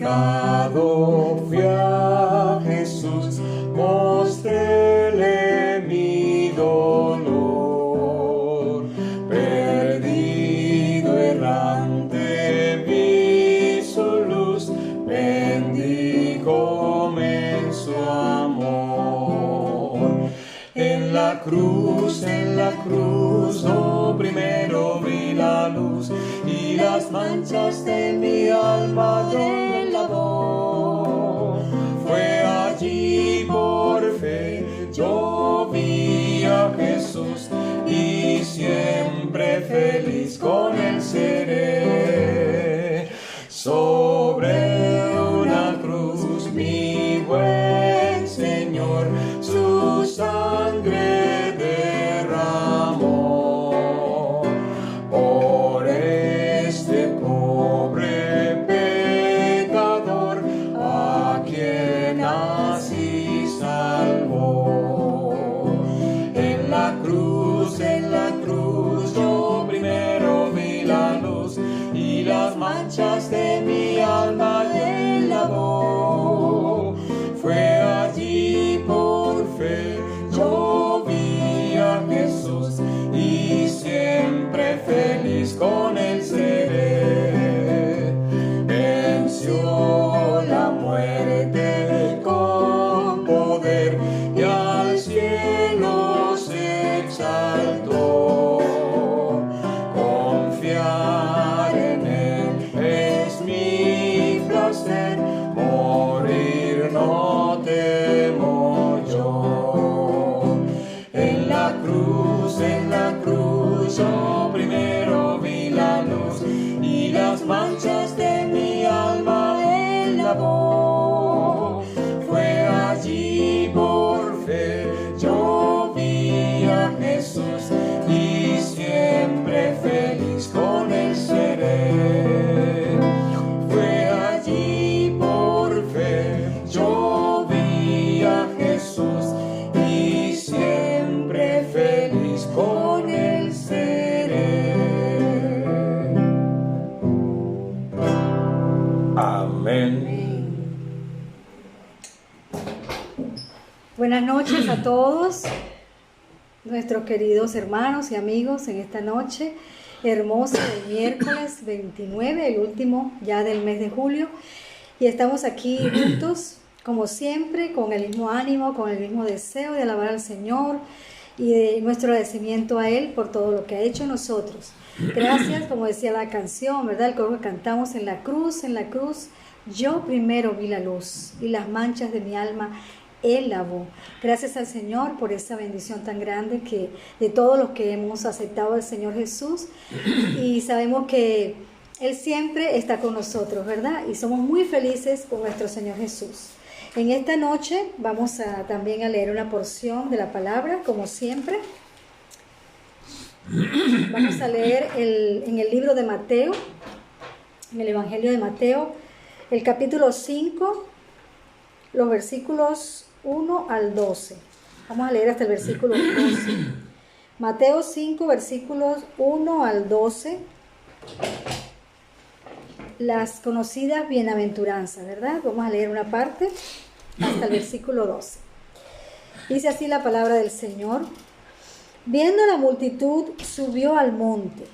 pecado fui a Jesús, mostréle mi dolor. Perdido, errante, vi su luz, bendíjome en su amor. En la cruz, oh, primero vi la luz, y las manchas de mi alma Él lavó. Fue allí por fe, yo vi a Jesús, y siempre feliz con Él seré. Sobre una cruz, mi buen Señor, su sangre derramó. Por este pobre pecador, a quien así salvó. En la cruz, yo primero vi la luz, y las manchas de mi alma Él lavó. Fue allí por fe, yo vi a Jesús, y siempre feliz con Él seré. Venció la muerte con poder, y al cielo se exaltó. Confiar en Él es mi placer, morir no temo yo. En la cruz, yo primero vi la luz, y las manchas de mi alma Él lavó. Fue allí por fe, yo vi a Jesús, y siempre feliz con Él seré. Fue allí por fe, yo vi a Jesús, y siempre feliz con Él seré. Amén. Buenas noches a todos, nuestros queridos hermanos y amigos, en esta noche hermosa del miércoles 29, el último ya del mes de julio, y estamos aquí juntos, como siempre, con el mismo ánimo, con el mismo deseo de alabar al Señor y de nuestro agradecimiento a Él por todo lo que ha hecho en nosotros. Gracias, como decía la canción, ¿verdad? El coro que cantamos: en la cruz, yo primero vi la luz, y las manchas de mi alma Él lavó. Gracias al Señor por esa bendición tan grande que de todos los que hemos aceptado al Señor Jesús, y sabemos que Él siempre está con nosotros, ¿verdad? Y somos muy felices con nuestro Señor Jesús. En esta noche vamos también a leer una porción de la palabra, como siempre. Vamos a leer en el libro de Mateo, en el Evangelio de Mateo, el capítulo 5, los versículos 1 al 12. Vamos a leer hasta el versículo 12. Mateo 5, versículos 1 al 12. Las conocidas bienaventuranzas, ¿verdad? Vamos a leer una parte hasta el versículo 12. Dice así la palabra del Señor: Viendo la multitud, subió al monte,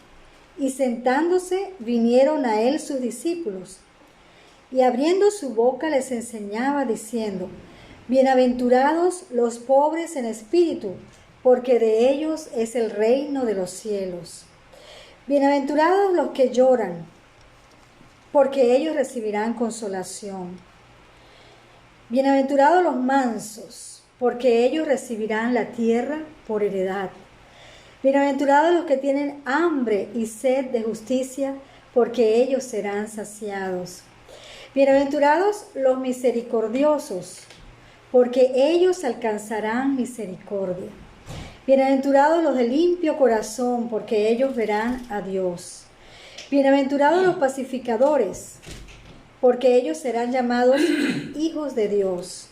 y sentándose vinieron a él sus discípulos. Y abriendo su boca les enseñaba, diciendo: Bienaventurados los pobres en espíritu, porque de ellos es el reino de los cielos. Bienaventurados los que lloran, porque ellos recibirán consolación. Bienaventurados los mansos, porque ellos recibirán la tierra por heredad. Bienaventurados los que tienen hambre y sed de justicia, porque ellos serán saciados. Bienaventurados los misericordiosos, porque ellos alcanzarán misericordia. Bienaventurados los de limpio corazón, porque ellos verán a Dios. Bienaventurados los pacificadores, porque ellos serán llamados hijos de Dios.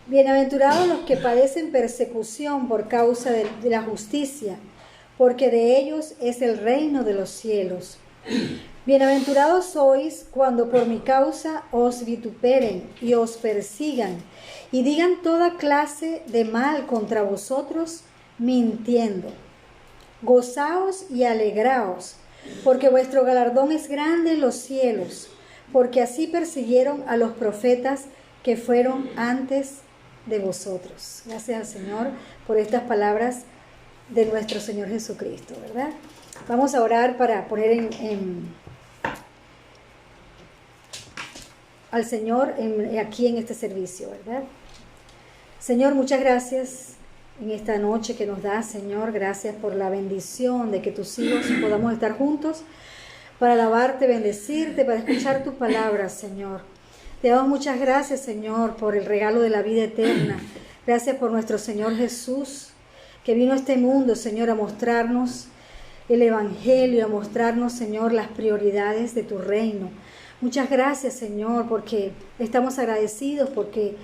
Bienaventurados los que padecen persecución por causa de la justicia, porque de ellos es el reino de los cielos. Bienaventurados sois cuando por mi causa os vituperen y os persigan y digan toda clase de mal contra vosotros, mintiendo. Gozaos y alegraos, porque vuestro galardón es grande en los cielos, porque así persiguieron a los profetas que fueron antes de vosotros. Gracias al Señor por estas palabras de nuestro Señor Jesucristo, ¿verdad? Vamos a orar para poner al Señor aquí en este servicio, ¿verdad? Señor, muchas gracias en esta noche que nos das, Señor. Gracias por la bendición de que tus hijos podamos estar juntos para alabarte, bendecirte, para escuchar tu palabra, Señor. Te damos muchas gracias, Señor, por el regalo de la vida eterna. Gracias por nuestro Señor Jesús, que vino a este mundo, Señor, a mostrarnos el Evangelio, a mostrarnos, Señor, las prioridades de tu reino. Muchas gracias, Señor, porque estamos agradecidos, porque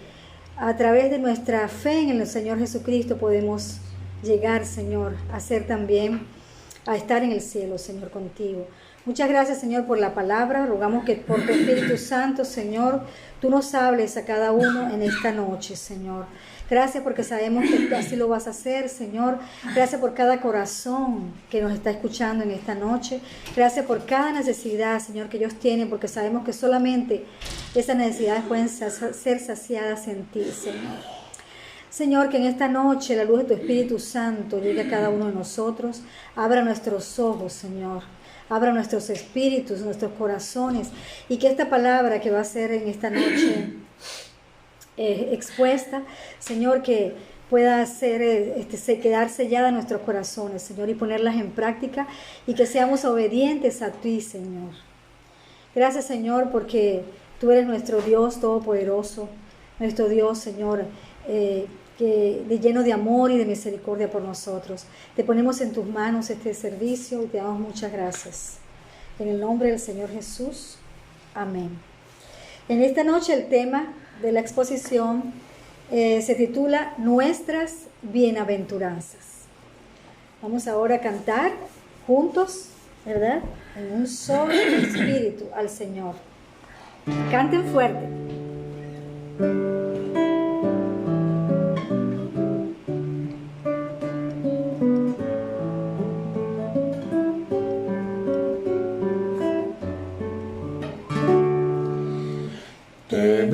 a través de nuestra fe en el Señor Jesucristo podemos llegar, Señor, a estar en el cielo, Señor, contigo. Muchas gracias, Señor, por la palabra. Rogamos que por tu Espíritu Santo, Señor, tú nos hables a cada uno en esta noche, Señor. Gracias porque sabemos que tú así lo vas a hacer, Señor. Gracias por cada corazón que nos está escuchando en esta noche. Gracias por cada necesidad, Señor, que ellos tienen, porque sabemos que solamente esas necesidades pueden ser saciadas en ti, Señor. Señor, que en esta noche la luz de tu Espíritu Santo llegue a cada uno de nosotros. Abra nuestros ojos, Señor. Abra nuestros espíritus, nuestros corazones, y que esta palabra que va a ser en esta noche expuesta, Señor, que pueda quedar sellada en nuestros corazones, Señor, y ponerlas en práctica, y que seamos obedientes a ti, Señor. Gracias, Señor, porque tú eres nuestro Dios todopoderoso, nuestro Dios, Señor, lleno de amor y de misericordia por nosotros. Te ponemos en tus manos este servicio y te damos muchas gracias. En el nombre del Señor Jesús. Amén. En esta noche el tema de la exposición se titula Nuestras Bienaventuranzas. Vamos ahora a cantar juntos, ¿verdad? En un solo espíritu al Señor. Canten fuerte. Te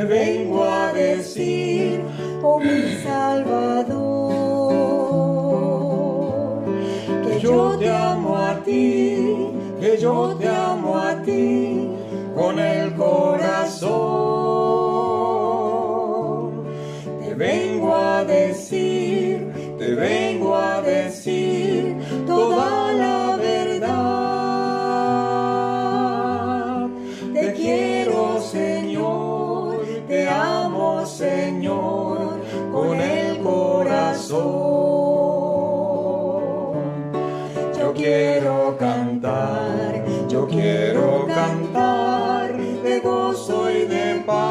vengo a decir, oh mi Salvador, que yo te amo a ti, con el corazón. Te vengo a decir toda la verdad. Te quiero, Señor, te amo, Señor, con el corazón. Yo quiero cantar de gozo y de paz.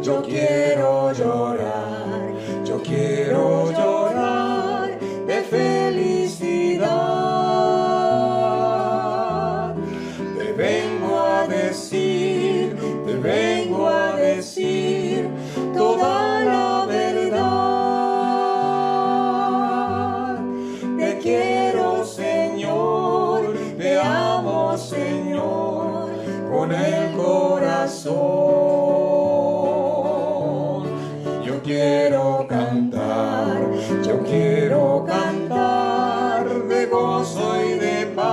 Yo quiero llorar de felicidad. Te vengo a decir toda la verdad. Te quiero, Señor, te amo, Señor, con el corazón. Yo quiero cantar de gozo y de paz.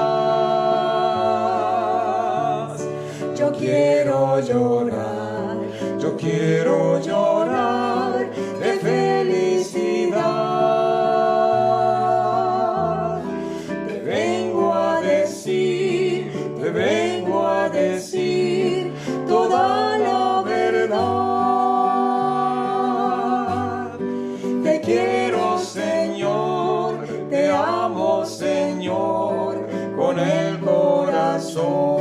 Yo quiero llorar de felicidad. Te vengo a decir toda la verdad. Te quiero, Señor, te amo, Señor, con el corazón.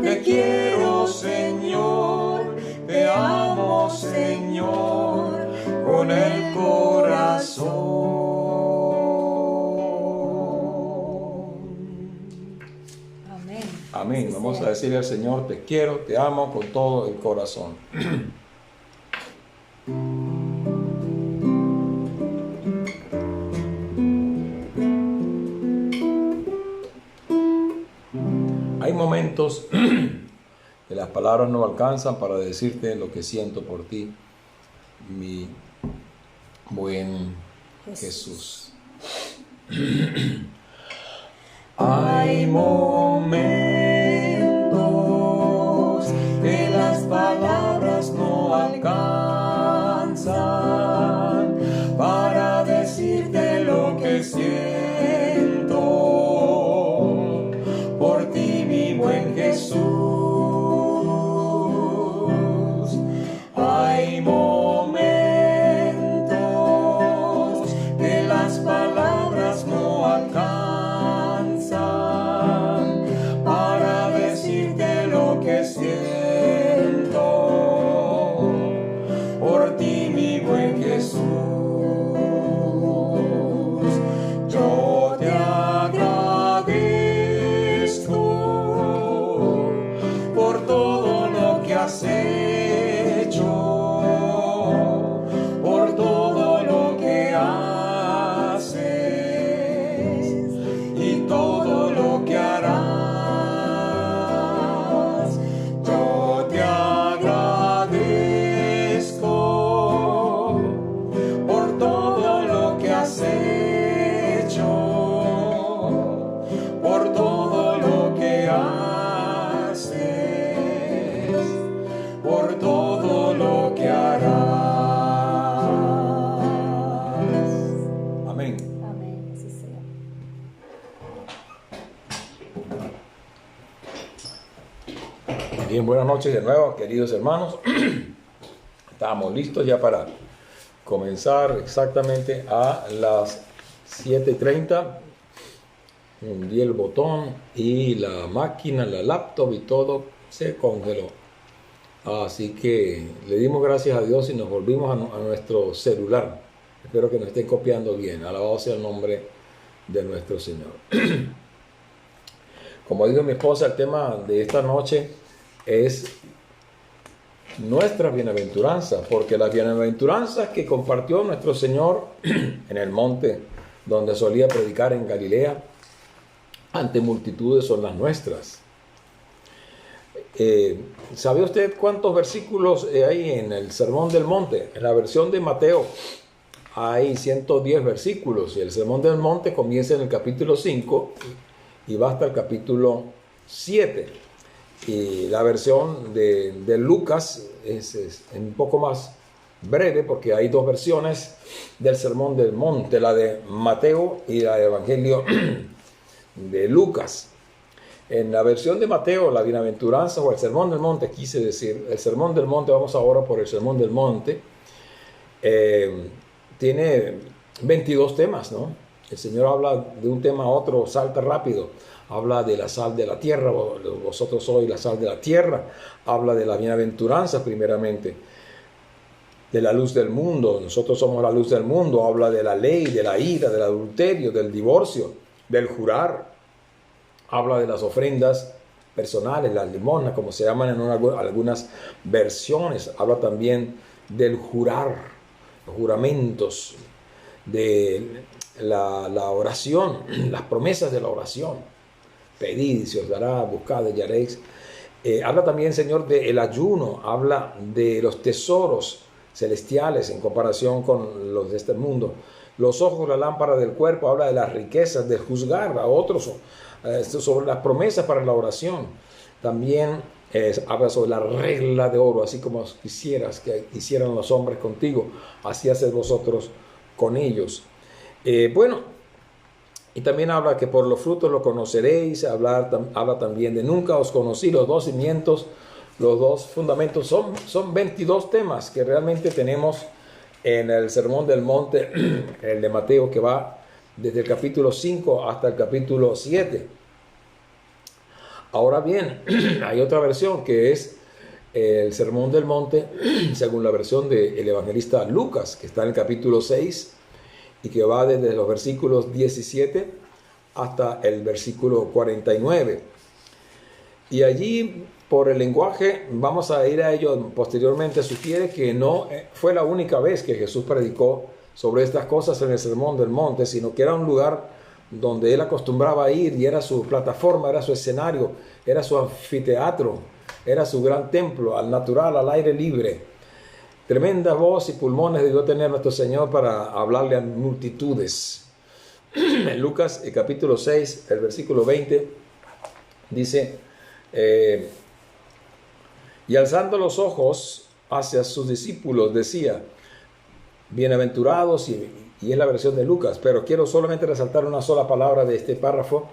Te quiero, Señor, te amo, Señor, con el corazón. Amén. Así Vamos sea. a decirle al Señor, te quiero, te amo con todo el corazón. Hay momentos que las palabras no alcanzan para decirte lo que siento por ti, mi buen Jesús. Hay momentos que las palabras no alcanzan para decirte lo que siento por ti, mi buen Jesús. Hay momentos que las palabras no alcanzan para decirte lo que siento por ti, mi buen Jesús. Yo te agradezco por todo lo que has hecho, por todo lo que haces y todo lo que harás. Yo te agradezco por todo lo que has hecho, por todo lo que haces, por todo lo que harás. Amén. Amén, así sea. Bien, buenas noches de nuevo, queridos hermanos. Estamos listos ya para comenzar exactamente a las 7:30. Hundí el botón y la máquina, la laptop y todo se congeló. Así que le dimos gracias a Dios y nos volvimos a nuestro celular. Espero que nos estén copiando bien. Alabado sea el nombre de nuestro Señor. Como dijo mi esposa, el tema de esta noche es nuestra bienaventuranza, porque las bienaventuranzas que compartió nuestro Señor en el monte donde solía predicar en Galilea ante multitudes son las nuestras. ¿Sabe usted cuántos versículos hay en el Sermón del Monte? En la versión de Mateo hay 110 versículos y el Sermón del Monte comienza en el capítulo 5 y va hasta el capítulo 7. Y la versión de Lucas es un poco más breve porque hay dos versiones del Sermón del Monte, la de Mateo y la del Evangelio de Lucas. En la versión de Mateo, la bienaventuranza o el Sermón del Monte, quise decir, el Sermón del Monte, vamos ahora por el Sermón del Monte, tiene 22 temas, ¿no? El Señor habla de un tema a otro, salta rápido. Habla de la sal de la tierra, vosotros sois la sal de la tierra. Habla de la bienaventuranza primeramente, de la luz del mundo, nosotros somos la luz del mundo. Habla de la ley, de la ira, del adulterio, del divorcio, del jurar. Habla de las ofrendas personales, las limosnas, como se llaman en algunas versiones. Habla también del jurar, los juramentos, de la oración, las promesas de la oración. Pedid y se os dará, buscad y hallaréis. Habla también, Señor, del ayuno, habla de los tesoros celestiales en comparación con los de este mundo. Los ojos, la lámpara del cuerpo, habla de las riquezas, de juzgar a otros, sobre las promesas para la oración. También habla sobre la regla de oro, así como quisieras que hicieran los hombres contigo, así haced vosotros con ellos. Y también habla que por los frutos lo conoceréis. Habla también de nunca os conocí. Los dos cimientos, los dos fundamentos son 22 temas que realmente tenemos en el Sermón del Monte, el de Mateo, que va desde el capítulo 5 hasta el capítulo 7. Ahora bien, hay otra versión que es el Sermón del Monte según la versión del evangelista Lucas, que está en el capítulo 6 y que va desde los versículos 17 hasta el versículo 49. Y allí, por el lenguaje, vamos a ir a ello posteriormente, sugiere que no fue la única vez que Jesús predicó sobre estas cosas en el Sermón del Monte, sino que era un lugar donde él acostumbraba a ir y era su plataforma, era su escenario, era su anfiteatro, era su gran templo, al natural, al aire libre. Tremenda voz y pulmones debió tener nuestro Señor para hablarle a multitudes. En Lucas, el capítulo 6, el versículo 20, dice, y alzando los ojos hacia sus discípulos, decía, bienaventurados, y es la versión de Lucas, pero quiero solamente resaltar una sola palabra de este párrafo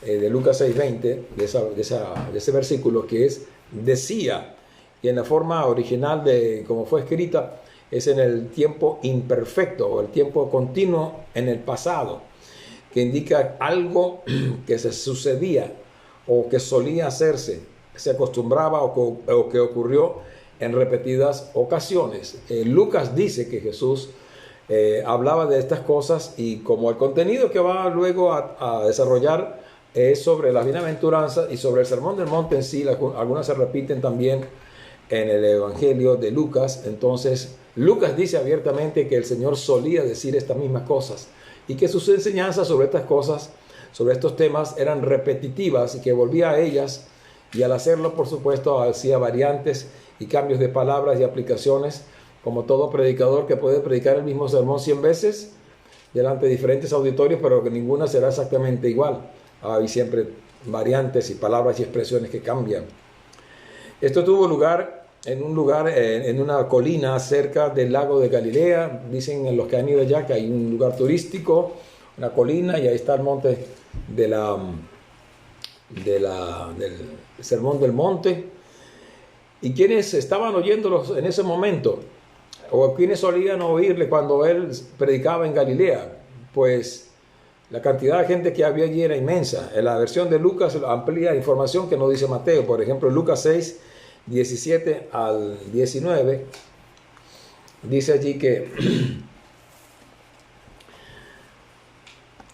de Lucas 6:20, de ese versículo, que es decía, y en la forma original de como fue escrita, es en el tiempo imperfecto o el tiempo continuo en el pasado, que indica algo que se sucedía o que solía hacerse, se acostumbraba o que ocurrió en repetidas ocasiones. Lucas dice que Jesús hablaba de estas cosas, y como el contenido que va luego a desarrollar es sobre las bienaventuranzas y sobre el Sermón del Monte en sí, algunas se repiten también en el Evangelio de Lucas. Entonces Lucas dice abiertamente que el Señor solía decir estas mismas cosas y que sus enseñanzas sobre estas cosas, sobre estos temas, eran repetitivas y que volvía a ellas, y al hacerlo, por supuesto, hacía variantes y cambios de palabras y aplicaciones, como todo predicador que puede predicar el mismo sermón 100 veces delante de diferentes auditorios, pero que ninguna será exactamente igual. Hay siempre variantes y palabras y expresiones que cambian. Esto tuvo lugar en una colina cerca del lago de Galilea. Dicen los que han ido allá que hay un lugar turístico, una colina, y ahí está el monte del Sermón del Monte. Y quienes estaban oyéndolos en ese momento, o quienes solían oírle cuando él predicaba en Galilea, pues la cantidad de gente que había allí era inmensa. En la versión de Lucas amplía información que no dice Mateo. Por ejemplo, en Lucas 6, 17 al 19, dice allí que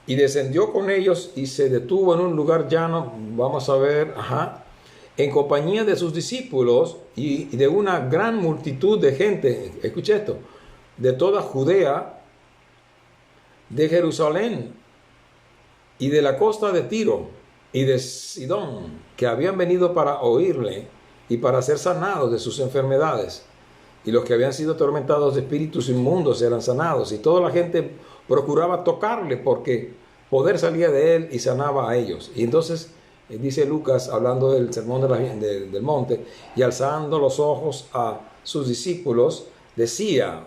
y descendió con ellos y se detuvo en un lugar llano, vamos a ver, en compañía de sus discípulos y de una gran multitud de gente, escucha esto, de toda Judea, de Jerusalén y de la costa de Tiro y de Sidón, que habían venido para oírle y para ser sanados de sus enfermedades. Y los que habían sido atormentados de espíritus inmundos eran sanados, y toda la gente procuraba tocarle, porque poder salía de él y sanaba a ellos. Y entonces dice Lucas, hablando del sermón del monte, y alzando los ojos a sus discípulos, decía,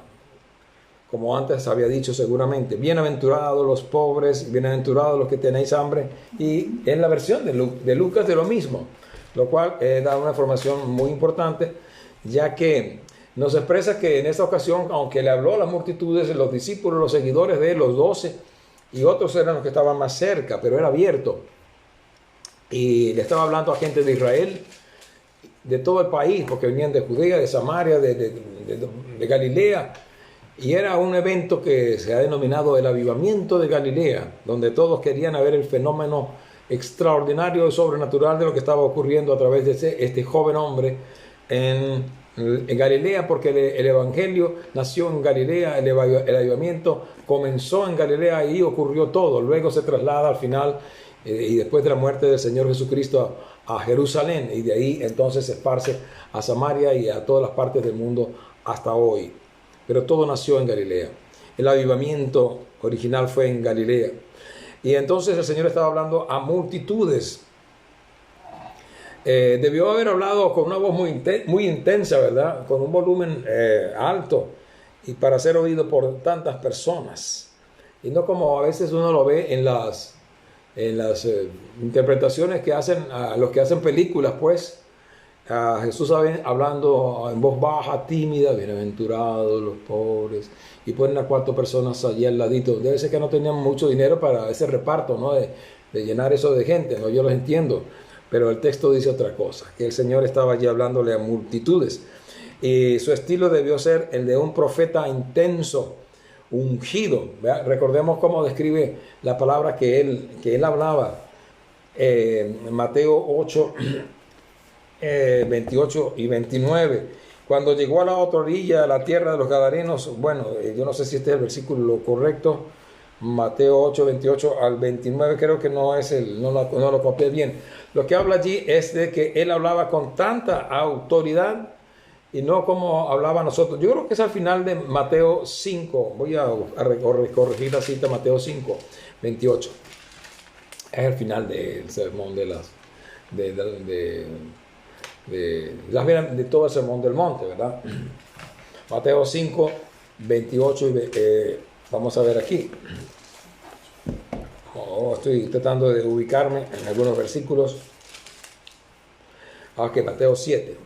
como antes había dicho seguramente, bienaventurados los pobres, bienaventurados los que tenéis hambre. Y en la versión de Lucas de lo mismo, lo cual da una información muy importante, ya que nos expresa que en esta ocasión, aunque le habló a las multitudes, los discípulos, los seguidores de él, los 12, y otros eran los que estaban más cerca, pero era abierto. Y le estaba hablando a gente de Israel, de todo el país, porque venían de Judea, de Samaria, de Galilea. Y era un evento que se ha denominado el Avivamiento de Galilea, donde todos querían ver el fenómeno extraordinario y sobrenatural de lo que estaba ocurriendo a través de este joven hombre en Galilea, porque el Evangelio nació en Galilea, el avivamiento comenzó en Galilea y ocurrió todo. Luego se traslada al final y después de la muerte del Señor Jesucristo a Jerusalén, y de ahí entonces se esparce a Samaria y a todas las partes del mundo hasta hoy. Pero todo nació en Galilea. El avivamiento original fue en Galilea. Y entonces el Señor estaba hablando a multitudes. Debió haber hablado con una voz muy intensa, ¿verdad? Con un volumen alto, y para ser oído por tantas personas. Y no como a veces uno lo ve en las interpretaciones que hacen a los que hacen películas, pues. A Jesús hablando en voz baja, tímida, bienaventurados los pobres, y ponen a 4 personas allí al ladito. Debe ser que no tenían mucho dinero para ese reparto, ¿no? De llenar eso de gente, ¿no? Yo los entiendo, pero el texto dice otra cosa, que el Señor estaba allí hablándole a multitudes, y su estilo debió ser el de un profeta intenso, ungido, ¿verdad? Recordemos cómo describe la palabra que él hablaba en Mateo 8, 28 y 29. Cuando llegó a la otra orilla, a la tierra de los Gadarenos, bueno, yo no sé si este es el versículo correcto, Mateo 8, 28 al 29, creo que no es no lo copié bien. Lo que habla allí es de que él hablaba con tanta autoridad y no como hablaba nosotros. Yo creo que es al final de Mateo 5, voy a corregir la cita, Mateo 5, 28. Es el final del sermón de todo el sermón del monte, ¿verdad? Mateo 5, 28, vamos a ver aquí. Estoy tratando de ubicarme en algunos versículos. Mateo 7.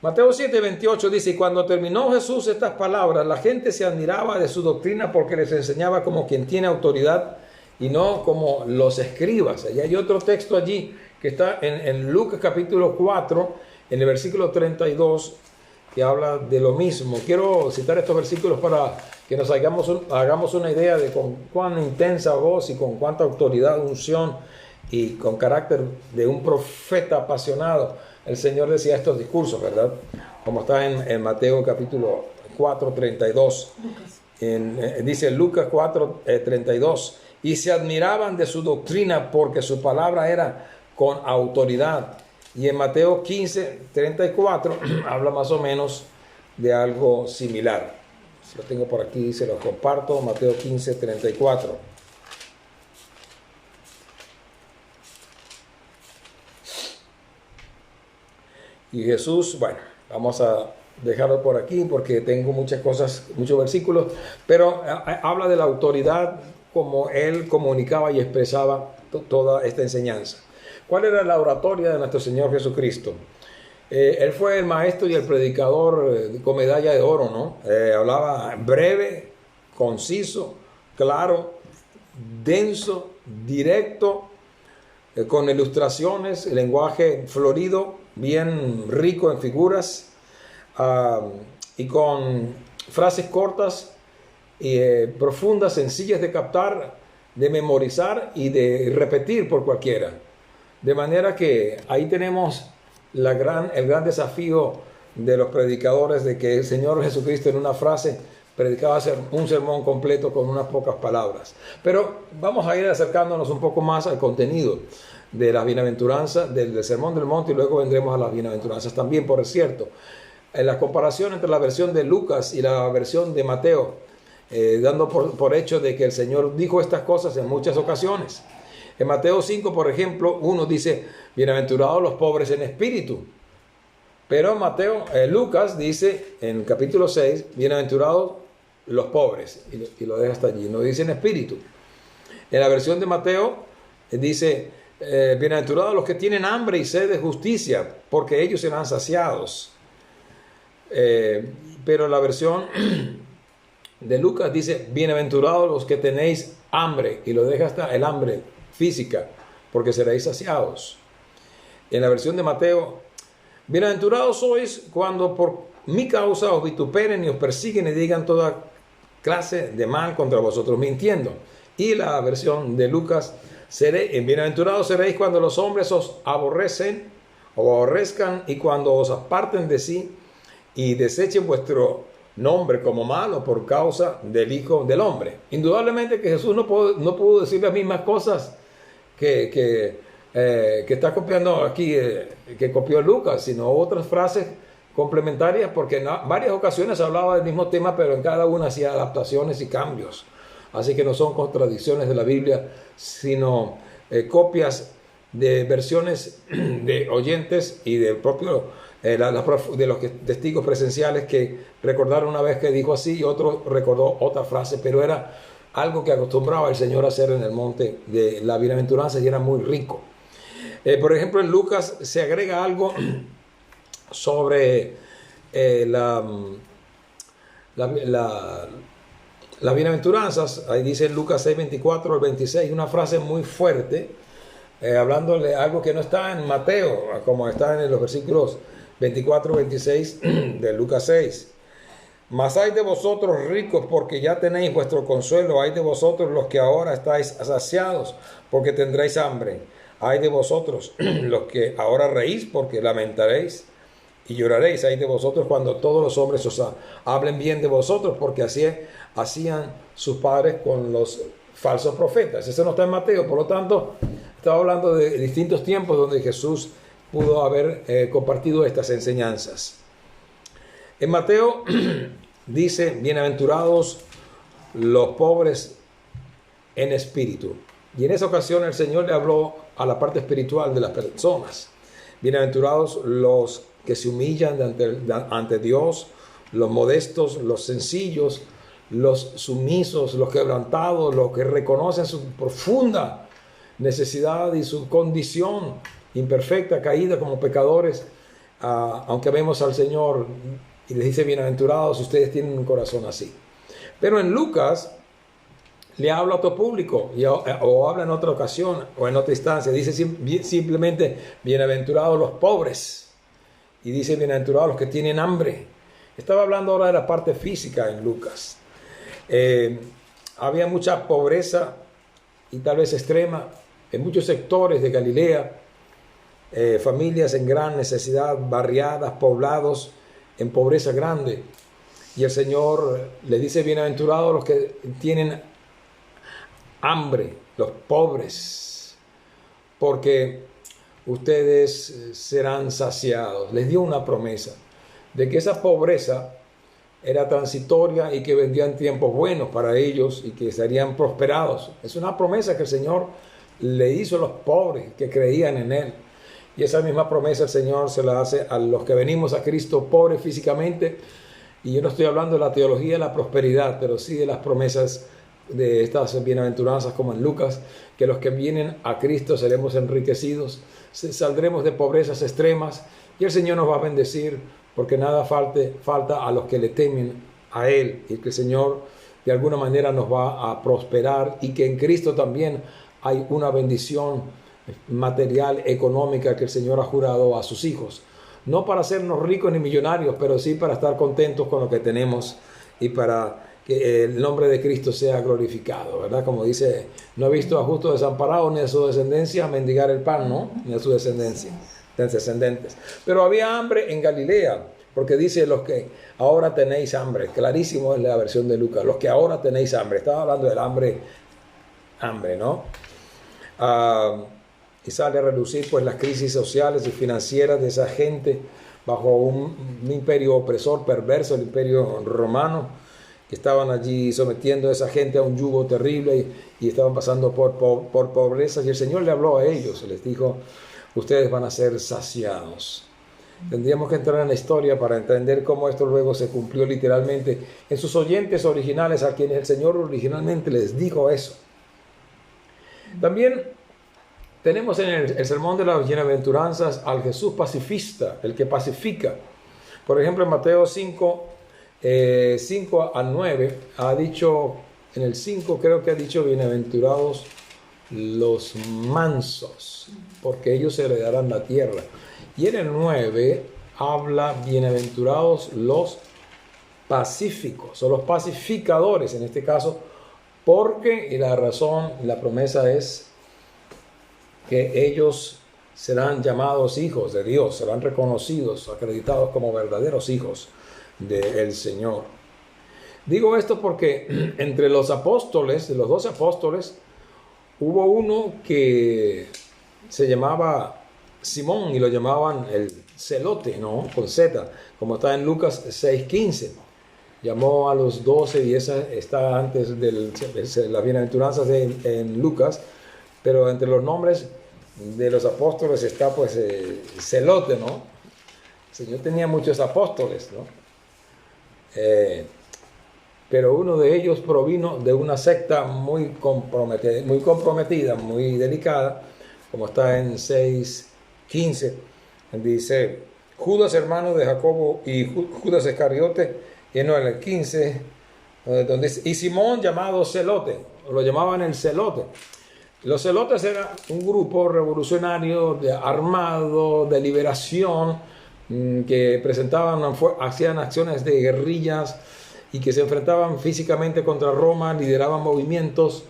Mateo 7, 28 dice: y cuando terminó Jesús estas palabras, la gente se admiraba de su doctrina porque les enseñaba como quien tiene autoridad y no como los escribas. Y hay otro texto allí que está en Lucas capítulo 4, en el versículo 32, que habla de lo mismo. Quiero citar estos versículos para que nos hagamos una idea de con cuán intensa voz y con cuánta autoridad, unción y con carácter de un profeta apasionado el Señor decía estos discursos, ¿verdad? Como está en Mateo capítulo 4, 32. Dice Lucas 4, 32. Y se admiraban de su doctrina porque su palabra era con autoridad. Y en Mateo 15, 34 habla más o menos de algo similar. Lo tengo por aquí, se lo comparto. Mateo 15, 34. Y Jesús, bueno, vamos a dejarlo por aquí porque tengo muchas cosas, muchos versículos, pero habla de la autoridad como él comunicaba y expresaba toda esta enseñanza. ¿Cuál era la oratoria de nuestro Señor Jesucristo? Él fue el maestro y el predicador con medalla de oro, ¿no? Hablaba breve, conciso, claro, denso, directo, con ilustraciones, lenguaje florido, bien rico en figuras, y con frases cortas y profundas, sencillas de captar, de memorizar y de repetir por cualquiera. De manera que ahí tenemos el gran desafío de los predicadores, de que el Señor Jesucristo en una frase predicaba un sermón completo con unas pocas palabras. Pero vamos a ir acercándonos un poco más al contenido de las bienaventuranzas, del Sermón del Monte, y luego vendremos a las bienaventuranzas también, por cierto. En la comparación entre la versión de Lucas y la versión de Mateo, dando por hecho de que el Señor dijo estas cosas en muchas ocasiones. En Mateo 5, por ejemplo, uno dice: bienaventurados los pobres en espíritu. Pero Lucas dice en el capítulo 6, bienaventurados los pobres, y lo deja hasta allí, no dice en espíritu. En la versión de Mateo dice: bienaventurados los que tienen hambre y sed de justicia, porque ellos serán saciados. Pero la versión de Lucas dice: bienaventurados los que tenéis hambre, y lo deja hasta el hambre física, porque seréis saciados. En la versión de Mateo: bienaventurados sois cuando por mi causa os vituperen y os persiguen y digan toda clase de mal contra vosotros mintiendo. Y la versión de Lucas: bienaventurados seréis cuando los hombres os aborrecen o aborrezcan y cuando os aparten de sí y desechen vuestro nombre como malo por causa del Hijo del Hombre. Indudablemente que Jesús no pudo decir las mismas cosas que está copiando aquí, que copió Lucas, sino otras frases complementarias, porque en varias ocasiones hablaba del mismo tema, pero en cada una hacía adaptaciones y cambios. Así que no son contradicciones de la Biblia, sino copias de versiones de oyentes y del propio de los testigos presenciales que recordaron una vez que dijo así y otro recordó otra frase, pero era algo que acostumbraba el Señor a hacer en el monte de la bienaventuranza y era muy rico. Por ejemplo, en Lucas se agrega algo sobre las bienaventuranzas. Ahí dice en Lucas 6, 24 al 26, una frase muy fuerte, hablándole algo que no está en Mateo, como está en los versículos 24, 26 de Lucas 6. Mas hay de vosotros ricos, porque ya tenéis vuestro consuelo. Hay de vosotros los que ahora estáis saciados, porque tendréis hambre. Ay de vosotros, los que ahora reís, porque lamentaréis y lloraréis. Ay de vosotros cuando todos los hombres os hablen bien de vosotros, porque así hacían sus padres con los falsos profetas. Eso no está en Mateo, por lo tanto, estaba hablando de distintos tiempos donde Jesús pudo haber compartido estas enseñanzas. En Mateo dice, bienaventurados los pobres en espíritu. Y en esa ocasión el Señor le habló a la parte espiritual de las personas. Bienaventurados los que se humillan ante Dios, los modestos, los sencillos, los sumisos, los quebrantados, los que reconocen su profunda necesidad y su condición imperfecta, caída como pecadores, aunque vemos al Señor y les dice, bienaventurados, ustedes tienen un corazón así. Pero en Lucas le habla a otro público, o habla en otra ocasión, o en otra instancia, dice simplemente, bienaventurados los pobres, y dice, bienaventurados los que tienen hambre. Estaba hablando ahora de la parte física en Lucas. Había mucha pobreza, y tal vez extrema, en muchos sectores de Galilea, familias en gran necesidad, barriadas, poblados, en pobreza grande. Y el Señor le dice, bienaventurados los que tienen hambre, los pobres, porque ustedes serán saciados. Les dio una promesa de que esa pobreza era transitoria y que vendrían tiempos buenos para ellos y que serían prosperados. Es una promesa que el Señor le hizo a los pobres que creían en Él. Y esa misma promesa el Señor se la hace a los que venimos a Cristo pobres físicamente. Y yo no estoy hablando de la teología de la prosperidad, pero sí de las promesas de estas bienaventuranzas como en Lucas, que los que vienen a Cristo seremos enriquecidos, saldremos de pobrezas extremas y el Señor nos va a bendecir, porque nada falta a los que le temen a Él, y que el Señor de alguna manera nos va a prosperar, y que en Cristo también hay una bendición material, económica, que el Señor ha jurado a sus hijos. No para hacernos ricos ni millonarios, pero sí para estar contentos con lo que tenemos y para que el nombre de Cristo sea glorificado, ¿verdad? Como dice, no he visto a justo desamparado ni a su descendencia mendigar el pan, ¿no? Ni a su descendencia, descendentes. Pero había hambre en Galilea, porque dice los que ahora tenéis hambre. Clarísimo es la versión de Lucas, los que ahora tenéis hambre. Estaba hablando del hambre, ¿no? Y sale a relucir pues las crisis sociales y financieras de esa gente bajo un imperio opresor, perverso, el imperio romano, que estaban allí sometiendo a esa gente a un yugo terrible y estaban pasando por pobrezas. Y el Señor le habló a ellos, les dijo, ustedes van a ser saciados. Tendríamos que entrar en la historia para entender cómo esto luego se cumplió literalmente en sus oyentes originales, a quienes el Señor originalmente les dijo eso. También tenemos en el sermón de las bienaventuranzas al Jesús pacifista, el que pacifica. Por ejemplo, en Mateo 5 al 9, ha dicho, en el 5 creo que ha dicho, bienaventurados los mansos, porque ellos heredarán la tierra. Y en el 9 habla, bienaventurados los pacíficos, o los pacificadores en este caso, porque, y la razón, la promesa es que ellos serán llamados hijos de Dios, serán reconocidos, acreditados como verdaderos hijos del Señor. Digo esto porque entre los apóstoles, de los 12 apóstoles, hubo uno que se llamaba Simón y lo llamaban el celote, ¿no? Con Z, como está en Lucas 6:15. Llamó a los 12 y esa está antes de las bienaventuranzas en Lucas. Pero entre los nombres de los apóstoles está pues celote, ¿no? El Señor tenía muchos apóstoles, ¿no? Pero uno de ellos provino de una secta muy comprometida, muy delicada, como está en 6:15. Dice, Judas, hermano de Jacobo, y Judas Iscariote, y no, en el 15, donde dice, y Simón llamado celote, lo llamaban el celote. Los celotes eran un grupo revolucionario armado de liberación que hacían acciones de guerrillas y que se enfrentaban físicamente contra Roma, lideraban movimientos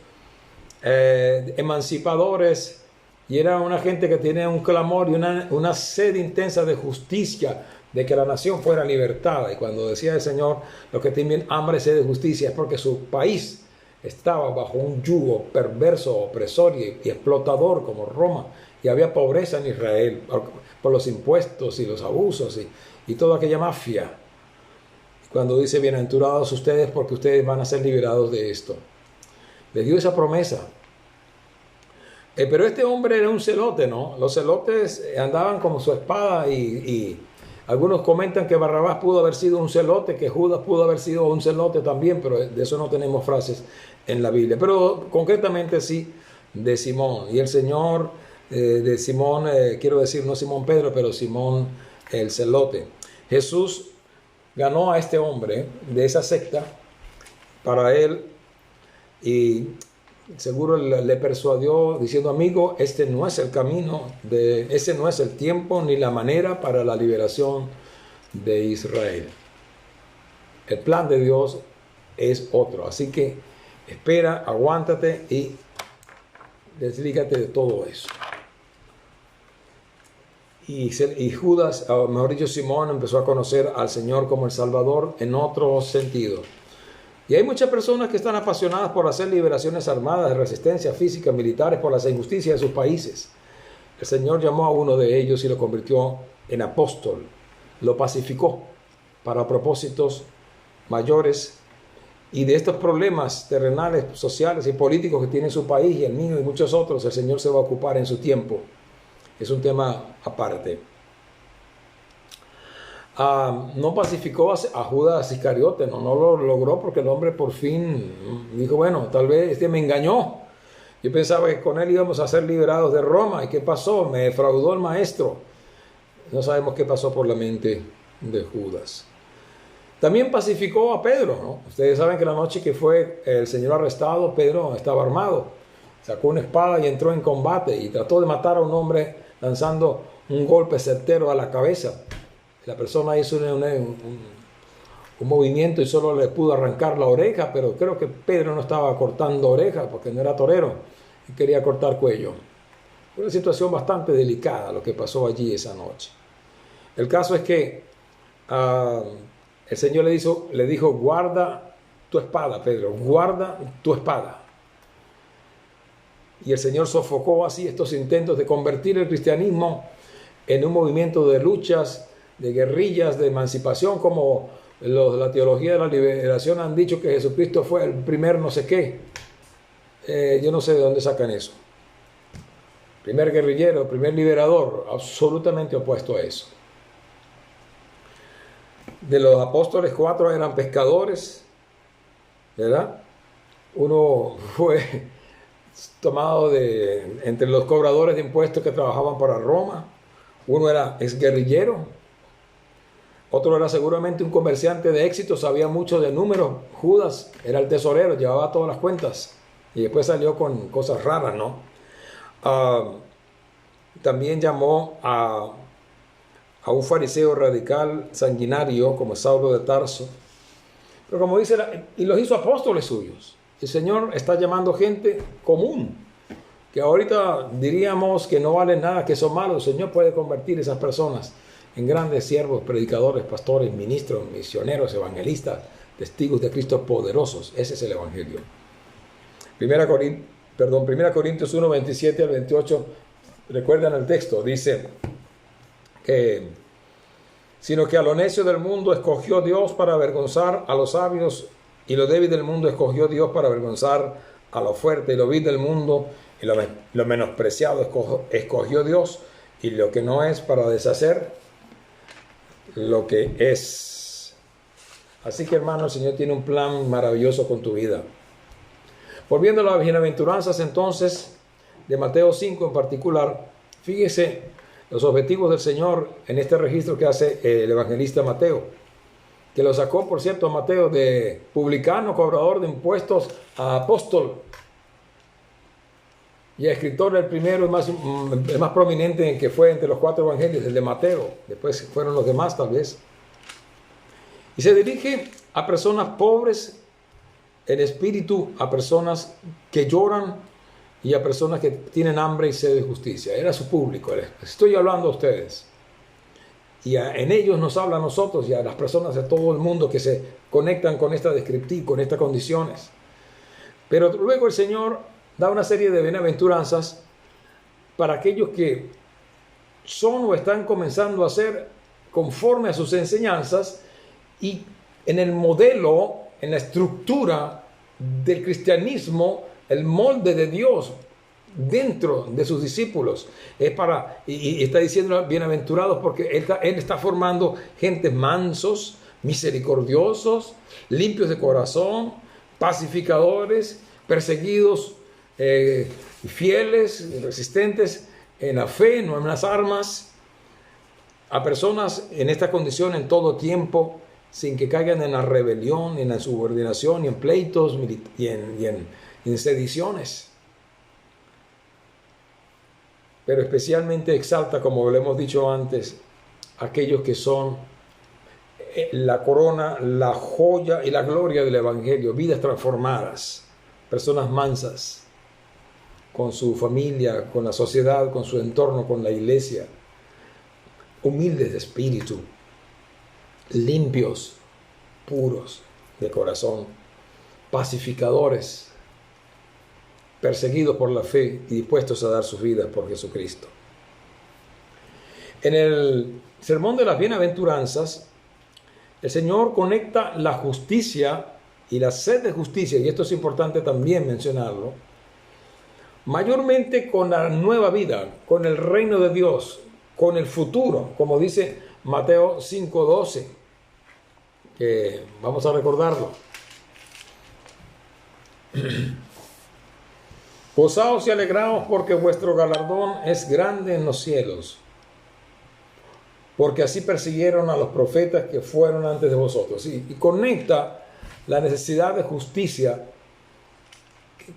emancipadores Y era una gente que tenía un clamor y una sed intensa de justicia, de que la nación fuera libertada. Y cuando decía el Señor, los que tienen hambre y sed de justicia, es porque su país estaba bajo un yugo perverso, opresor y explotador como Roma. Y había pobreza en Israel por los impuestos y los abusos y toda aquella mafia. Cuando dice, bienaventurados ustedes porque ustedes van a ser liberados de esto. Les dio esa promesa. Pero este hombre era un celote, ¿no? Los celotes andaban como su espada y algunos comentan que Barrabás pudo haber sido un celote, que Judas pudo haber sido un celote también, pero de eso no tenemos frases en la Biblia. Pero concretamente sí, de Simón. Y el Señor de Simón, quiero decir no Simón Pedro, pero Simón el celote. Jesús ganó a este hombre de esa secta para él y seguro le persuadió diciendo, amigo, este no es el camino, ese no es el tiempo ni la manera para la liberación de Israel. El plan de Dios es otro, así que espera, aguántate y deslígate de todo eso. Y Judas, o mejor dicho Simón, empezó a conocer al Señor como el Salvador en otro sentido. Y hay muchas personas que están apasionadas por hacer liberaciones armadas, de resistencia física, militares, por las injusticias de sus países. El Señor llamó a uno de ellos y lo convirtió en apóstol. Lo pacificó para propósitos mayores. Y de estos problemas terrenales, sociales y políticos que tiene su país y el mío y muchos otros, el Señor se va a ocupar en su tiempo. Es un tema aparte. No pacificó a Judas Iscariote, no lo logró porque el hombre por fin dijo, bueno, tal vez este me engañó. Yo pensaba que con él íbamos a ser liberados de Roma. ¿Y qué pasó? Me defraudó el maestro. No sabemos qué pasó por la mente de Judas. También pacificó a Pedro, ¿no? Ustedes saben que la noche que fue el Señor arrestado, Pedro estaba armado. Sacó una espada y entró en combate y trató de matar a un hombre lanzando un golpe certero a la cabeza. La persona hizo un movimiento y solo le pudo arrancar la oreja, pero creo que Pedro no estaba cortando orejas porque no era torero y quería cortar cuello. Fue una situación bastante delicada lo que pasó allí esa noche. El caso es que el Señor le dijo, guarda tu espada, Pedro, guarda tu espada. Y el Señor sofocó así estos intentos de convertir el cristianismo en un movimiento de luchas, de guerrillas, de emancipación, como la teología de la liberación han dicho que Jesucristo fue el primer no sé qué. Yo no sé de dónde sacan eso. Primer guerrillero, primer liberador, absolutamente opuesto a eso. De los apóstoles, 4 eran pescadores, ¿verdad? Uno fue tomado entre los cobradores de impuestos que trabajaban para Roma. Uno era exguerrillero. Otro era seguramente un comerciante de éxito, sabía mucho de números. Judas era el tesorero, llevaba todas las cuentas. Y después salió con cosas raras, ¿no? También llamó a un fariseo radical sanguinario como Saulo de Tarso. Pero como dice, y los hizo apóstoles suyos. El Señor está llamando gente común, que ahorita diríamos que no valen nada, que son malos. El Señor puede convertir esas personas en grandes siervos, predicadores, pastores, ministros, misioneros, evangelistas, testigos de Cristo poderosos. Ese es el Evangelio. 1 Corintios 1, 27 al 28, recuerdan el texto, dice que sino que a lo necio del mundo escogió Dios para avergonzar a los sabios, y lo débil del mundo escogió Dios para avergonzar a lo fuerte, y lo vil del mundo y lo menospreciado escogió Dios, y lo que no es para deshacer lo que es. Así que, hermano, el Señor tiene un plan maravilloso con tu vida. Volviendo a las bienaventuranzas entonces de Mateo 5 en particular, fíjese los objetivos del Señor en este registro que hace el evangelista Mateo, que lo sacó, por cierto, Mateo de publicano, cobrador de impuestos, a apóstol y a escritor. El primero, el más prominente que fue entre los 4 evangelios, el de Mateo. Después fueron los demás tal vez. Y se dirige a personas pobres en espíritu, a personas que lloran y a personas que tienen hambre y sed de justicia. Era su público. Estoy hablando a ustedes. Y en ellos nos habla a nosotros y a las personas de todo el mundo que se conectan con esta descriptiva, con estas condiciones. Pero luego el Señor da una serie de bienaventuranzas para aquellos que son o están comenzando a ser conforme a sus enseñanzas y en el modelo, en la estructura del cristianismo, el molde de Dios dentro de sus discípulos. Y está diciendo bienaventurados porque él está formando gentes mansos, misericordiosos, limpios de corazón, pacificadores, perseguidos, fieles, resistentes en la fe, no en las armas, a personas en esta condición en todo tiempo, sin que caigan en la rebelión, ni en la subordinación, ni en pleitos, y en sediciones. Pero especialmente exalta, como lo hemos dicho antes, aquellos que son la corona, la joya y la gloria del Evangelio, vidas transformadas, personas mansas, con su familia, con la sociedad, con su entorno, con la iglesia, humildes de espíritu, limpios, puros de corazón, pacificadores, perseguidos por la fe y dispuestos a dar sus vidas por Jesucristo. En el sermón de las bienaventuranzas, el Señor conecta la justicia y la sed de justicia, y esto es importante también mencionarlo, mayormente con la nueva vida, con el reino de Dios, con el futuro, como dice Mateo 5:12, que vamos a recordarlo. Gozaos y alegraos porque vuestro galardón es grande en los cielos, porque así persiguieron a los profetas que fueron antes de vosotros. Y conecta la necesidad de justicia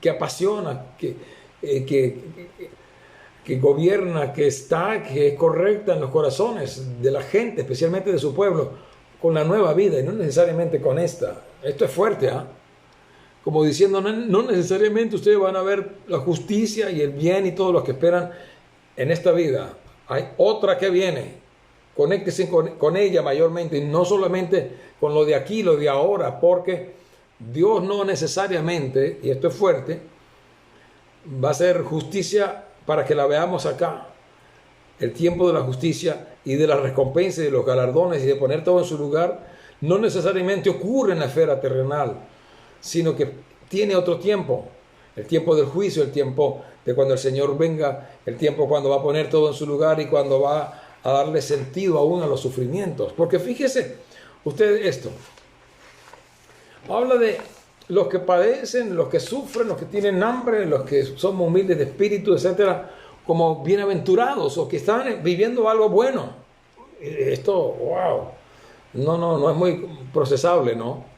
que apasiona, que gobierna, que es correcta en los corazones de la gente, especialmente de su pueblo, con la nueva vida y no necesariamente con esta. Esto es fuerte, ¿eh? Como diciendo, no necesariamente ustedes van a ver la justicia y el bien y todos los que esperan en esta vida. Hay otra que viene. Conéctese con ella mayormente y no solamente con lo de aquí, lo de ahora, porque Dios no necesariamente, y esto es fuerte, va a ser justicia para que la veamos acá. El tiempo de la justicia y de la recompensa y de los galardones y de poner todo en su lugar no necesariamente ocurre en la esfera terrenal, sino que tiene otro tiempo, el tiempo del juicio, el tiempo de cuando el Señor venga, el tiempo cuando va a poner todo en su lugar y cuando va a darle sentido aún a los sufrimientos. Porque fíjese usted esto, habla de los que padecen, los que sufren, los que tienen hambre, los que son humildes de espíritu, etcétera, como bienaventurados o que están viviendo algo bueno. Esto, wow, no es muy procesable, ¿no?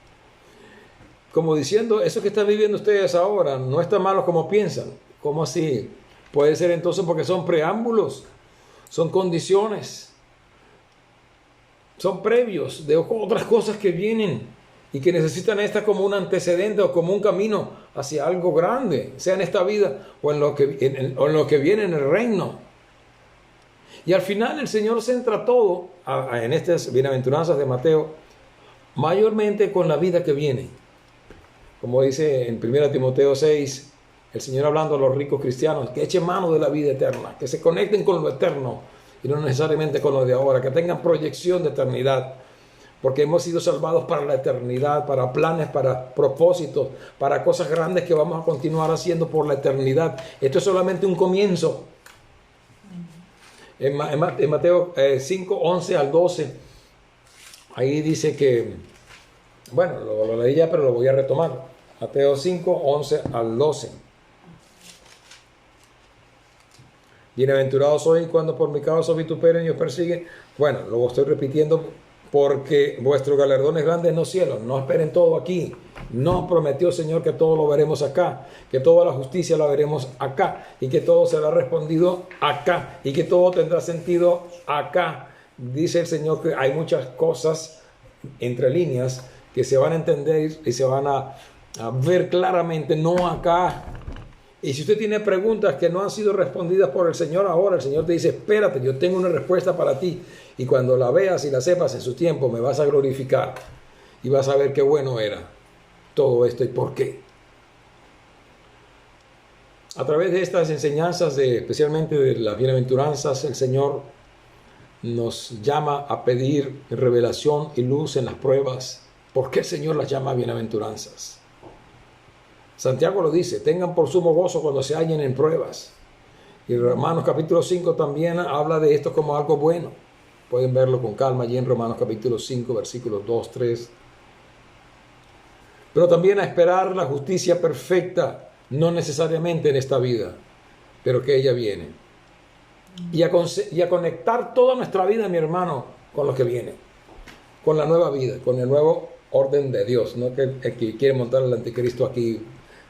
Como diciendo, eso que están viviendo ustedes ahora no es tan malo como piensan. ¿Cómo así? Puede ser entonces porque son preámbulos, son condiciones, son previos de otras cosas que vienen y que necesitan esta como un antecedente o como un camino hacia algo grande, sea en esta vida o en lo que viene en el reino. Y al final el Señor centra todo en estas bienaventuranzas de Mateo, mayormente con la vida que viene. Como dice en 1 Timoteo 6, el Señor hablando a los ricos cristianos, que echen mano de la vida eterna, que se conecten con lo eterno y no necesariamente con lo de ahora, que tengan proyección de eternidad, porque hemos sido salvados para la eternidad, para planes, para propósitos, para cosas grandes que vamos a continuar haciendo por la eternidad. Esto es solamente un comienzo. En Mateo 5, 11 al 12, ahí dice que, bueno, lo leí ya, pero lo voy a retomar. Mateo 5, 11 al 12. Bienaventurados sois cuando por mi causa os vituperen y os persiguen. Bueno, lo estoy repitiendo porque vuestro galardón es grande en los cielos. No esperen todo aquí. No prometió el Señor que todo lo veremos acá, que toda la justicia la veremos acá y que todo será respondido acá y que todo tendrá sentido acá. Dice el Señor que hay muchas cosas entre líneas que se van a entender y se van a ver claramente, no acá Y si usted tiene preguntas que no han sido respondidas por el Señor ahora, el Señor te dice, espérate, yo tengo una respuesta para ti. Y cuando la veas y la sepas en su tiempo, me vas a glorificar. Y vas a ver qué bueno era todo esto y por qué. A través de estas enseñanzas, especialmente de las bienaventuranzas, el Señor nos llama a pedir revelación y luz en las pruebas. ¿Por qué el Señor las llama bienaventuranzas? Santiago lo dice, tengan por sumo gozo cuando se hallen en pruebas. Y Romanos capítulo 5 también habla de esto como algo bueno. Pueden verlo con calma allí en Romanos capítulo 5, versículos 2, 3. Pero también a esperar la justicia perfecta, no necesariamente en esta vida, pero que ella viene. Y a conectar toda nuestra vida, mi hermano, con lo que viene, con la nueva vida, con el nuevo orden de Dios, no que quiere montar el anticristo aquí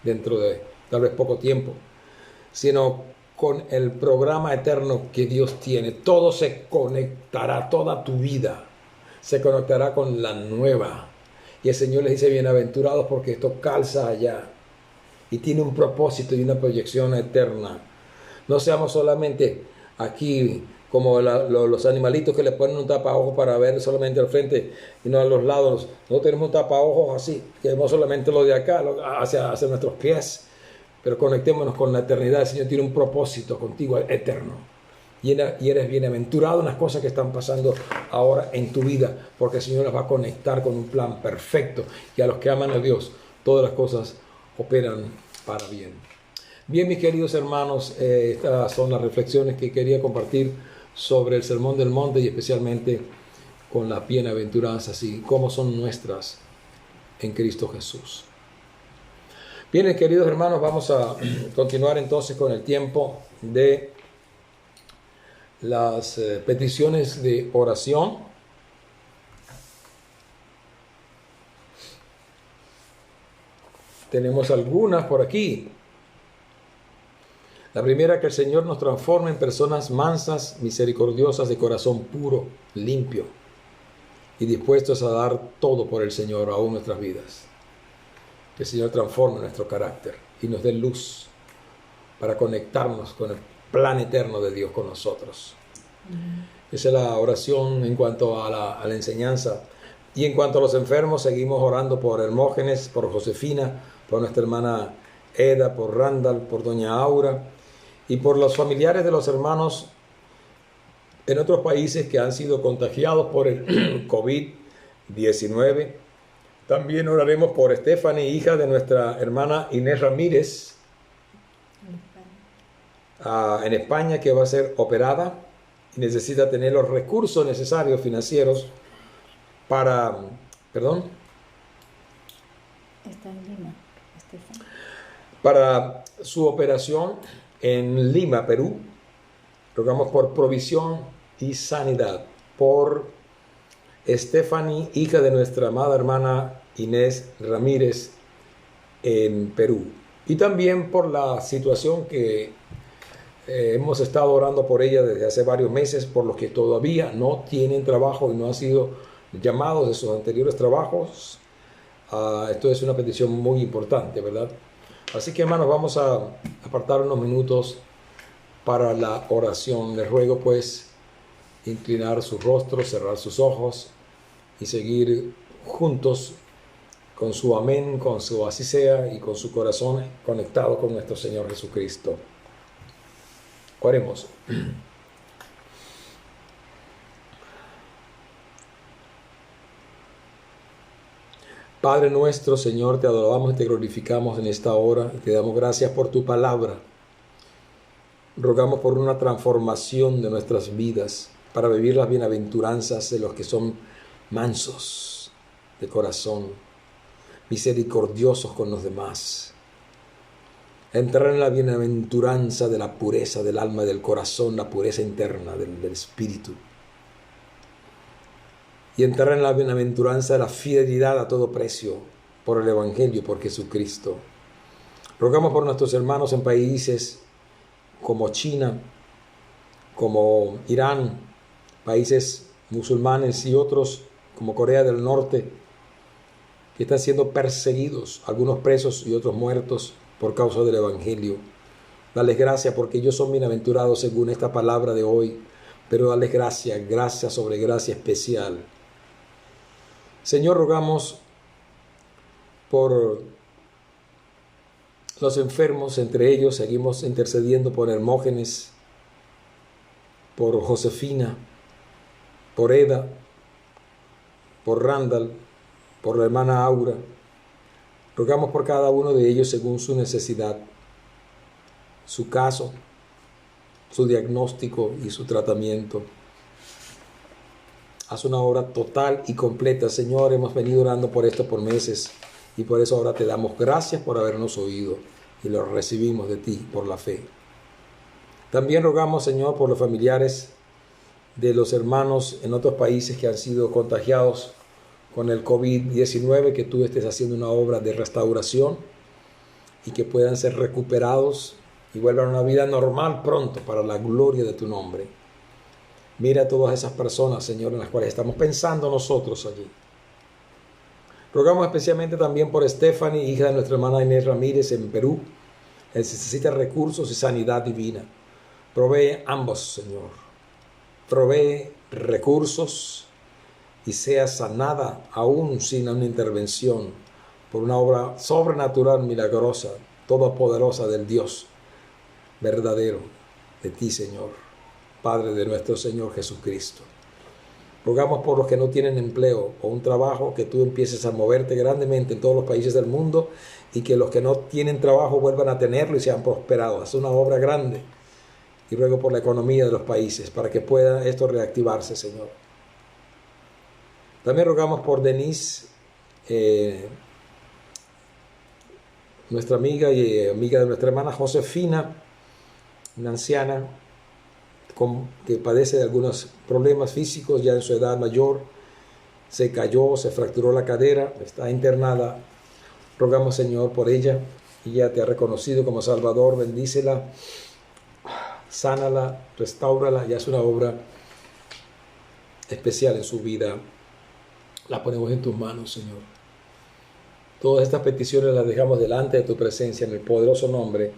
dentro de tal vez poco tiempo, sino con el programa eterno que Dios tiene. Todo se conectará, toda tu vida se conectará con la nueva. Y el Señor les dice, bienaventurados porque esto calza allá y tiene un propósito y una proyección eterna. No seamos solamente aquí como los animalitos que le ponen un tapaojos para ver solamente al frente y no a los lados. No tenemos un tapaojos así, que vemos solamente lo de acá, hacia nuestros pies. Pero conectémonos con la eternidad. El Señor tiene un propósito contigo eterno. Y eres bienaventurado en las cosas que están pasando ahora en tu vida, porque el Señor las va a conectar con un plan perfecto. Y a los que aman a Dios, todas las cosas operan para bien. Bien, mis queridos hermanos, estas son las reflexiones que quería compartir sobre el Sermón del Monte y especialmente con las bienaventuranzas y cómo son nuestras en Cristo Jesús. Bien, queridos hermanos, vamos a continuar entonces con el tiempo de las peticiones de oración. Tenemos algunas por aquí. La primera, que el Señor nos transforme en personas mansas, misericordiosas, de corazón puro, limpio y dispuestos a dar todo por el Señor, aún nuestras vidas. Que el Señor transforme nuestro carácter y nos dé luz para conectarnos con el plan eterno de Dios con nosotros. Esa es la oración en cuanto a la enseñanza. Y en cuanto a los enfermos, seguimos orando por Hermógenes, por Josefina, por nuestra hermana Eda, por Randall, por doña Aura y por los familiares de los hermanos en otros países que han sido contagiados por el COVID-19. También oraremos por Stephanie, hija de nuestra hermana Inés Ramírez, en España, que va a ser operada y necesita tener los recursos necesarios financieros para... ¿Perdón? Está en Lima, Stephanie. Para su operación en Lima, Perú. Rogamos por provisión y sanidad por Stephanie, hija de nuestra amada hermana Inés Ramírez en Perú. Y también por la situación que hemos estado orando por ella desde hace varios meses, por los que todavía no tienen trabajo y no han sido llamados de sus anteriores trabajos. Esto es una petición muy importante, ¿verdad? Así que, hermanos, vamos a apartar unos minutos para la oración. Les ruego, pues, inclinar su rostro, cerrar sus ojos y seguir juntos con su amén, con su así sea y con su corazón conectado con nuestro Señor Jesucristo. Oremos. Padre nuestro, Señor, te adoramos y te glorificamos en esta hora y te damos gracias por tu palabra. Rogamos por una transformación de nuestras vidas para vivir las bienaventuranzas de los que son mansos de corazón, misericordiosos con los demás. Entrar en la bienaventuranza de la pureza del alma y del corazón, la pureza interna del espíritu. Y entrar en la bienaventuranza de la fidelidad a todo precio por el Evangelio, por Jesucristo. Rogamos por nuestros hermanos en países como China, como Irán, países musulmanes y otros como Corea del Norte, que están siendo perseguidos, algunos presos y otros muertos por causa del Evangelio. Dales gracias porque ellos son bienaventurados según esta palabra de hoy. Pero dales gracias, gracia sobre gracia especial. Señor, rogamos por los enfermos, entre ellos seguimos intercediendo por Hermógenes, por Josefina, por Eda, por Randall, por la hermana Aura. Rogamos por cada uno de ellos según su necesidad, su caso, su diagnóstico y su tratamiento. Haz una obra total y completa, Señor. Hemos venido orando por esto por meses y por eso ahora te damos gracias por habernos oído y lo recibimos de ti por la fe. También rogamos, Señor, por los familiares de los hermanos en otros países que han sido contagiados con el COVID-19, que tú estés haciendo una obra de restauración y que puedan ser recuperados y vuelvan a una vida normal pronto para la gloria de tu nombre. Mira a todas esas personas, Señor, en las cuales estamos pensando nosotros allí. Rogamos especialmente también por Stephanie, hija de nuestra hermana Inés Ramírez en Perú. Él necesita recursos y sanidad divina. Provee ambos, Señor. Provee recursos y sea sanada aún sin una intervención por una obra sobrenatural, milagrosa, todopoderosa del Dios verdadero, de ti, Señor, Padre de nuestro Señor Jesucristo. Rogamos por los que no tienen empleo o un trabajo, que tú empieces a moverte grandemente en todos los países del mundo y que los que no tienen trabajo vuelvan a tenerlo y sean prosperados. Es una obra grande. Y ruego por la economía de los países para que pueda esto reactivarse, Señor. También rogamos por Denise, nuestra amiga y amiga de nuestra hermana Josefina, una anciana que padece de algunos problemas físicos ya en su edad mayor. Se cayó, se fracturó la cadera, está internada. Rogamos, Señor, por ella. Ella te ha reconocido como Salvador. Bendícela, sánala, restáurala. Ya es una obra especial en su vida. La ponemos en tus manos, Señor. Todas estas peticiones las dejamos delante de tu presencia en el poderoso nombre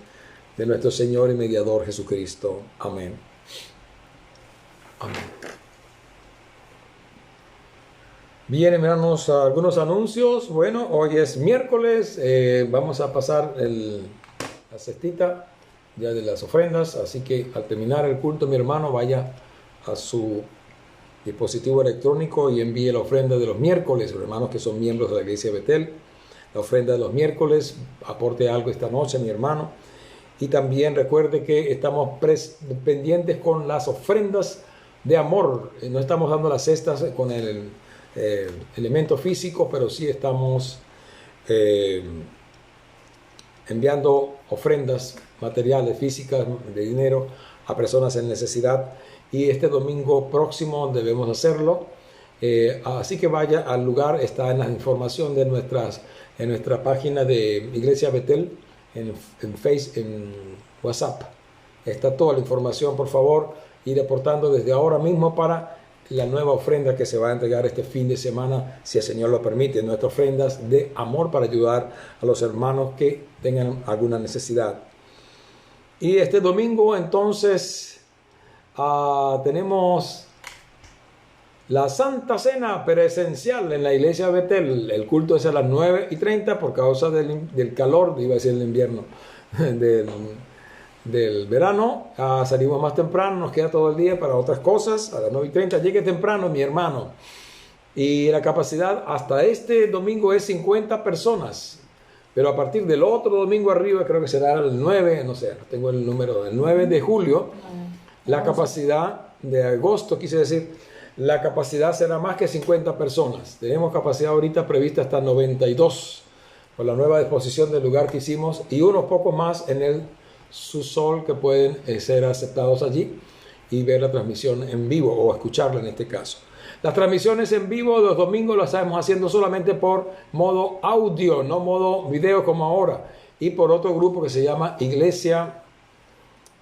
de nuestro Señor y Mediador Jesucristo. Amén. Amén. Bien, hermanos, algunos anuncios. Bueno, hoy es miércoles. Vamos a pasar la cestita ya de las ofrendas. Así que al terminar el culto, mi hermano, vaya a su dispositivo electrónico y envíe la ofrenda de los miércoles. Los hermanos que son miembros de la iglesia de Betel, la ofrenda de los miércoles, aporte algo esta noche, mi hermano. Y también recuerde que estamos pendientes con las ofrendas de amor. No estamos dando las cestas con el elemento físico, pero sí estamos enviando ofrendas materiales, físicas, de dinero a personas en necesidad. Y este domingo próximo debemos hacerlo. Así que vaya al lugar, está en la información de en nuestra página de Iglesia Betel, en WhatsApp. Está toda la información, por favor, ir aportando desde ahora mismo para la nueva ofrenda que se va a entregar este fin de semana, si el Señor lo permite. Nuestras ofrendas de amor para ayudar a los hermanos que tengan alguna necesidad. Y este domingo entonces tenemos la Santa Cena presencial en la iglesia de Betel. El culto es a las 9:30 por causa del calor, iba a decir el invierno, del verano. Salimos más temprano, nos queda todo el día para otras cosas. A las 9:30 llegue temprano, mi hermano. Y la capacidad hasta este domingo es 50 personas. Pero a partir del otro domingo arriba, creo que será el 9, no sé, no tengo el número, el 9 de julio, la capacidad de agosto, quise decir, la capacidad será más que 50 personas. Tenemos capacidad ahorita prevista hasta 92 por la nueva disposición del lugar que hicimos y unos pocos más en el subsol que pueden ser aceptados allí y ver la transmisión en vivo o escucharla en este caso. Las transmisiones en vivo los domingos las estamos haciendo solamente por modo audio, no modo video como ahora, y por otro grupo que se llama Iglesia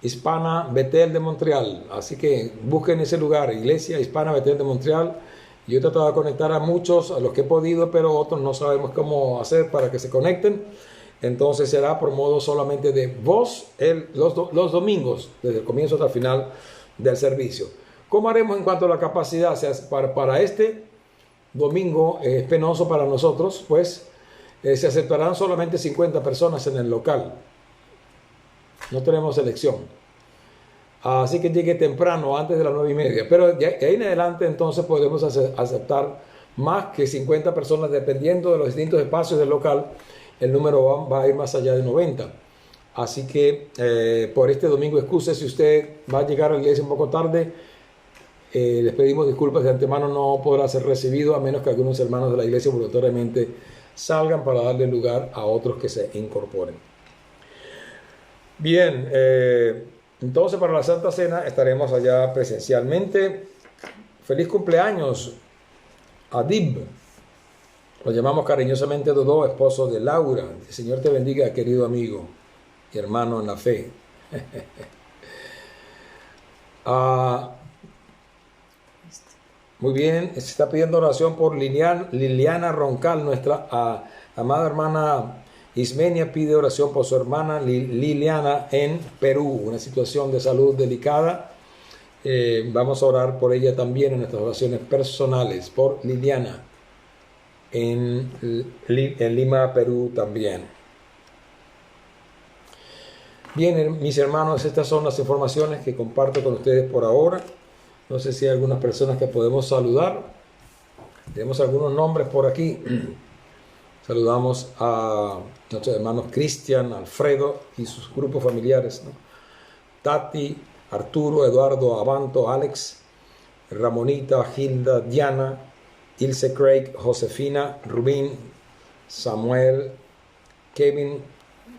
Hispana Betel de Montreal. Así que busquen ese lugar, Iglesia Hispana Betel de Montreal. Yo he tratado de conectar a muchos, a los que he podido, pero otros no sabemos cómo hacer para que se conecten. entonces será por modo solamente de voz los domingos, desde el comienzo hasta el final del servicio. ¿Cómo haremos en cuanto a la capacidad? O sea, para este domingo es penoso para nosotros, pues se aceptarán solamente 50 personas en el local. No tenemos elección. Así que llegue temprano, antes de las 9:30. Pero de ahí en adelante entonces podemos aceptar más que 50 personas, dependiendo de los distintos espacios del local. El número va a ir más allá de 90. Así que por este domingo, excuse si usted va a llegar a la iglesia un poco tarde. Les pedimos disculpas de antemano, no podrá ser recibido a menos que algunos hermanos de la iglesia voluntariamente salgan para darle lugar a otros que se incorporen. Bien, entonces para la Santa Cena estaremos allá presencialmente. Feliz cumpleaños, Adib. Lo llamamos cariñosamente Dodó, esposo de Laura. El Señor te bendiga, querido amigo y hermano en la fe. Muy bien, se está pidiendo oración por Liliana Roncal. Nuestra amada hermana Ismenia pide oración por su hermana Liliana en Perú, una situación de salud delicada. Vamos a orar por ella también en nuestras oraciones personales, por Liliana en Lima, Perú también. Bien, mis hermanos, estas son las informaciones que comparto con ustedes por ahora. No sé si hay algunas personas que podemos saludar. Tenemos algunos nombres por aquí. Saludamos a nuestros hermanos Cristian, Alfredo y sus grupos familiares, ¿no? Tati, Arturo, Eduardo, Abanto, Alex, Ramonita, Hilda, Diana, Ilse Craig, Josefina, Rubín, Samuel, Kevin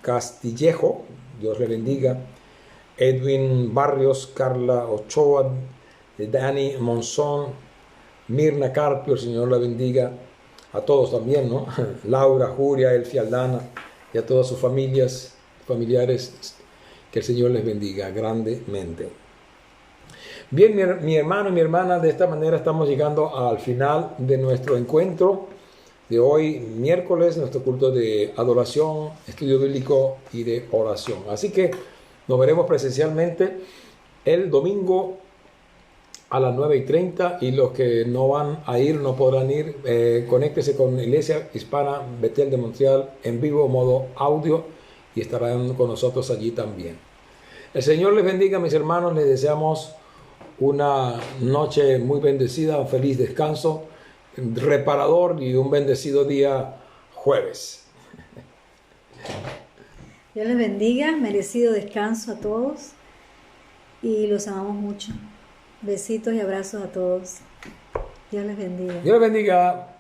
Castillejo, Dios le bendiga, Edwin Barrios, Carla Ochoa, Dani Monzón, Mirna Carpio, el Señor la bendiga, a todos también, ¿no? Laura, Julia, Elfia, Aldana y a todas sus familiares, que el Señor les bendiga grandemente. Bien, mi hermano y mi hermana, de esta manera estamos llegando al final de nuestro encuentro de hoy, miércoles, nuestro culto de adoración, estudio bíblico y de oración. Así que nos veremos presencialmente el domingo a las 9:30, y los que no van a ir, no podrán ir, conéctese con la Iglesia Hispana Betel de Montreal en vivo, modo audio, y estarán con nosotros allí también. El Señor les bendiga, mis hermanos. Les deseamos una noche muy bendecida, un feliz descanso reparador y un bendecido día jueves. Dios les bendiga, merecido descanso a todos y los amamos mucho. Besitos y abrazos a todos. Dios les bendiga. Dios les bendiga.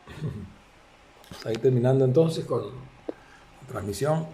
Ahí terminando entonces con la transmisión.